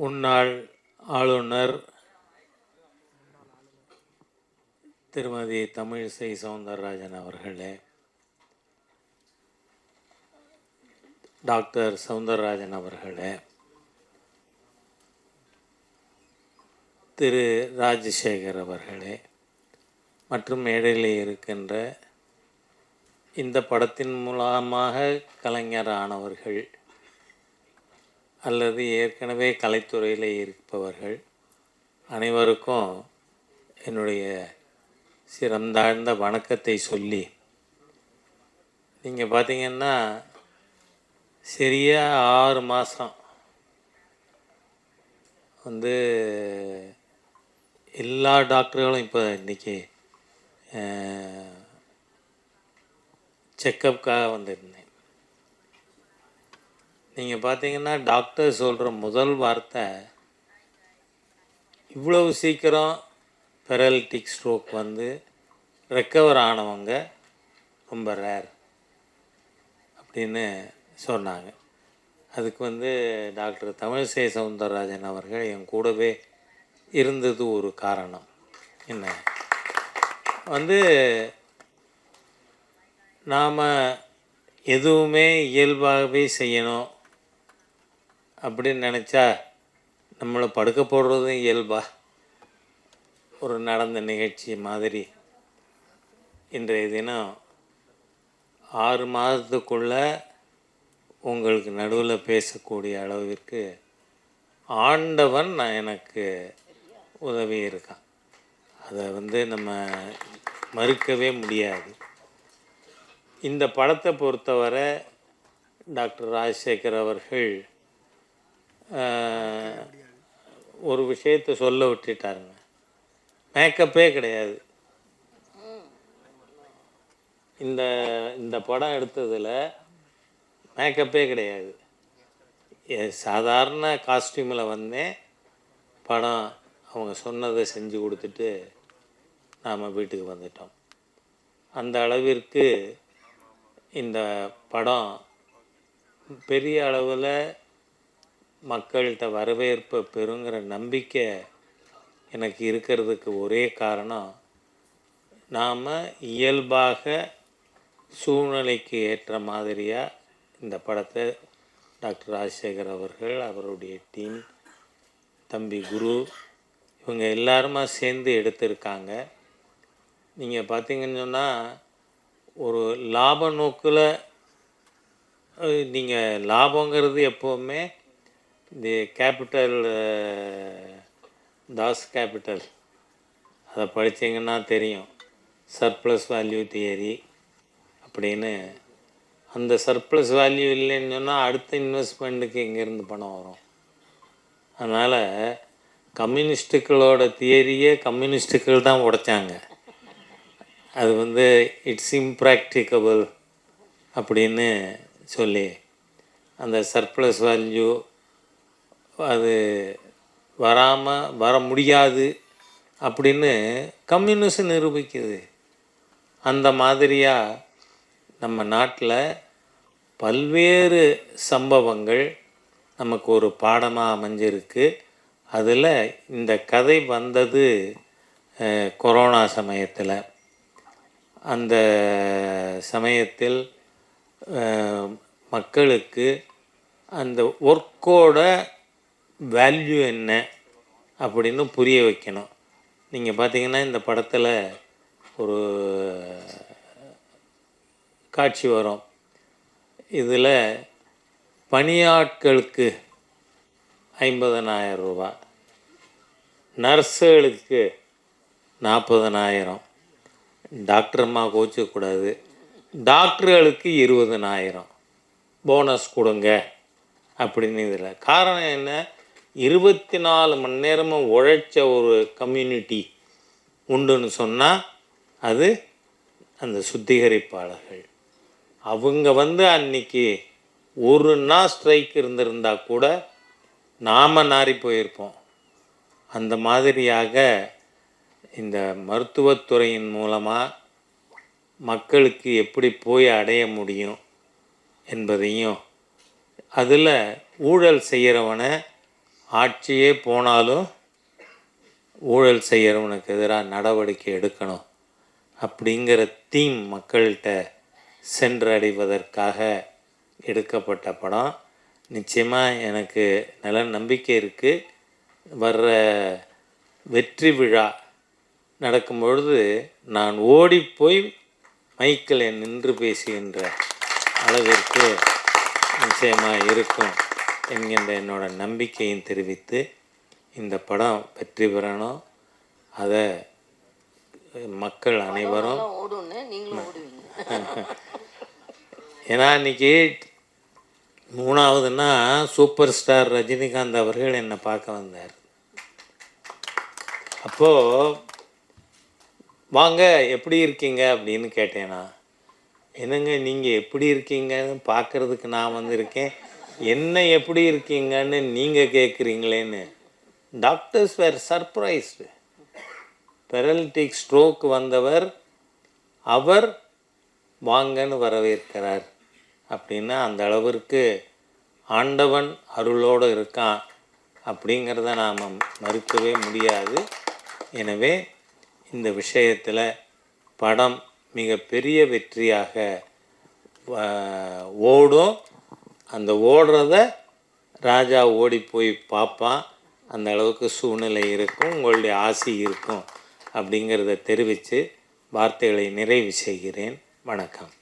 முன்னாள் ஆளுநர் திருமதி தமிழிசை சவுந்தரராஜன் அவர்களே, டாக்டர் சவுந்தரராஜன் அவர்களே, திரு ராஜசேகர் அவர்களே மற்றும் மேடையில் இருக்கின்ற இந்த படத்தின் மூலமாக கலைஞர் ஆனவர்கள் அல்லது ஏற்கனவே கலைத்துறையில் இருப்பவர்கள் அனைவருக்கும் என்னுடைய சிறந்தாழ்ந்த வணக்கத்தை சொல்லி, நீங்கள் பார்த்தீங்கன்னா சரியாக 6 மாதம் எல்லா டாக்டர்களும் இப்போ இன்றைக்கி செக்கப்புக்காக வந்திருந்தேன். நீங்கள் பார்த்தீங்கன்னா டாக்டர் சொல்கிற முதல் வார்த்தை, இவ்வளவு சீக்கிரம் பெரலிட்டிக் ஸ்ட்ரோக் ரெக்கவர் ஆனவங்க ரொம்ப ரேர் அப்படின்னு சொன்னாங்க. அதுக்கு டாக்டர் தமிழிசை சவுந்தரராஜன் அவர்கள் என் கூடவே இருந்தது ஒரு காரணம். என்ன நாம் எதுவுமே இயல்பாகவே செய்யணும் அப்படின்னு நினச்சா நம்மளை படுக்க போடுறதும் இயல்பாக ஒரு நடந்த நிகழ்ச்சி மாதிரி இன்றைய தினம் 6 மாதத்துக்குள்ளே உங்களுக்கு நடுவில் பேசக்கூடிய அளவிற்கு ஆண்டவன் எனக்கு உதவி இருக்கான். அதை நம்ம மறுக்கவே முடியாது. இந்த படத்தை பொறுத்தவரை டாக்டர் ராஜசேகர் அவர்கள் ஒரு விஷயத்தை சொல்ல விட்டுட்டாருங்க. மேக்கப்பே கிடையாது. இந்த படம் எடுத்ததில் மேக்கப்பே கிடையாது. சாதாரண காஸ்டியூமில் படம் அவங்க சொன்னதை செஞ்சு கொடுத்துட்டு நாம் வீட்டுக்கு வந்துட்டோம். அந்த அளவிற்கு இந்த படம் பெரிய அளவில் மக்கள்கிட்ட வரவேற்பை பெறுங்கிற நம்பிக்கை எனக்கு இருக்கிறதுக்கு ஒரே காரணம், நாம் இயல்பாக சூழ்நிலைக்கு ஏற்ற மாதிரியாக இந்த படத்தை டாக்டர் ராஜசேகர் அவர்கள், அவருடைய டீம், தம்பி குரு, இவங்க எல்லாருமா சேர்ந்து எடுத்திருக்காங்க. நீங்கள் பார்த்தீங்கன்னு சொன்னால் ஒரு லாப நோக்கில் நீங்கள் லாபங்கிறது எப்போவுமே இந்த கேபிட்டல் தாஸ் கேபிட்டல் அதை படித்தீங்கன்னா தெரியும். சர்ப்ளஸ் வேல்யூ தியரி அப்படின்னு. அந்த சர்ப்ளஸ் வேல்யூ இல்லைன்னு சொன்னால் அடுத்த இன்வெஸ்ட்மெண்ட்டுக்கு எங்கேருந்து பணம் வரும்? அதனால் கம்யூனிஸ்டுகளோட தியரியே கம்யூனிஸ்டுகள் தான் உடைச்சாங்க. அது இட்ஸ் இம்ப்ராக்டிகபிள் அப்படின்னு சொல்லி அந்த சர்ப்ளஸ் வேல்யூ அது வர முடியாது அப்படின்னு கம்யூனிஸ்ட் நிரூபிக்குது. அந்த மாதிரியாக நம்ம நாட்டில் பல்வேறு சம்பவங்கள் நமக்கு ஒரு பாடமாக அமைஞ்சிருக்கு. அதில் இந்த கதை வந்தது கொரோனா சமயத்தில். அந்த சமயத்தில் மக்களுக்கு அந்த ஒர்க்கோட வேல்யூ என்ன அப்படின்னு புரிய வைக்கணும். நீங்கள் பார்த்தீங்கன்னா இந்த படத்தில் ஒரு காட்சி வரும். இதில் பணியாட்களுக்கு 50,000 ரூபா, நர்ஸுகளுக்கு 40,000, டாக்டர்மா கோச்சக்கூடாது, டாக்டர்களுக்கு 20,000 போனஸ் கொடுங்க அப்படின்னு. இதில் காரணம் என்ன? 24 மணி நேரமும் உழைச்ச ஒரு கம்யூனிட்டி உண்டுன்னு சொன்னால் அது அந்த சுத்திகரிப்பாளர்கள். அவங்க அன்னைக்கு ஒரு நாள் ஸ்ட்ரைக் இருந்திருந்தால் கூட நாம் நாறி போயிருப்போம். அந்த மாதிரியாக இந்த மருத்துவத்துறையின் மூலமாக மக்களுக்கு எப்படி போய் அடைய முடியும் என்பதையும், அதில் ஊழல் செய்கிறவனை ஆட்சியே போனாலும் ஊழல் செய்கிறவனுக்கு எதிராக நடவடிக்கை எடுக்கணும் அப்படிங்கிற தீம் மக்கள்கிட்ட சென்றடைவதற்காக எடுக்கப்பட்ட படம். நிச்சயமாக எனக்கு நல்ல நம்பிக்கை இருக்குது. வர்ற வெற்றி விழா நடக்கும்பொழுது நான் ஓடிப்போய் மைக்கில் நின்று பேசுகின்ற அளவிற்கு நிச்சயமாக இருக்கும் என்கின்ற என்னோட நம்பிக்கையும் தெரிவித்து, இந்த படம் வெற்றி பெறணும். அதை மக்கள் அனைவரும் ஏன்னா இன்றைக்கி 3வதுன்னா சூப்பர் ஸ்டார் ரஜினிகாந்த் அவர்கள் என்னை பார்க்க வந்தார். அப்போது வாங்க எப்படி இருக்கீங்க அப்படின்னு கேட்டேனா, என்னங்க நீங்கள் எப்படி இருக்கீங்கன்னு பார்க்குறதுக்கு நான் வந்திருக்கேன், என்ன எப்படி இருக்கீங்கன்னு நீங்கள் கேட்குறீங்களேன்னு. டாக்டர்ஸ் வேர் சர்ப்ரைஸ்டு. பெரலிட்டிக் ஸ்ட்ரோக் வந்தவர் அவர் வாங்கன்னு வரவேற்கிறார் அப்படின்னா அந்த அளவிற்கு ஆண்டவன் அருளோடு இருக்கான் அப்படிங்கிறத நாம் மறுக்கவே முடியாது. எனவே இந்த விஷயத்தில் படம் மிகப்பெரிய வெற்றியாக ஓடும். அந்த ஓடுறத ராஜா ஓடி போய் பார்ப்பான். அந்த அளவுக்கு சூழ்நிலை இருக்கும், உங்களுடைய ஆசி இருக்கும் அப்படிங்கிறத தெரிவித்து வார்த்தைகளை நிறைவு செய்கிறேன். வணக்கம்.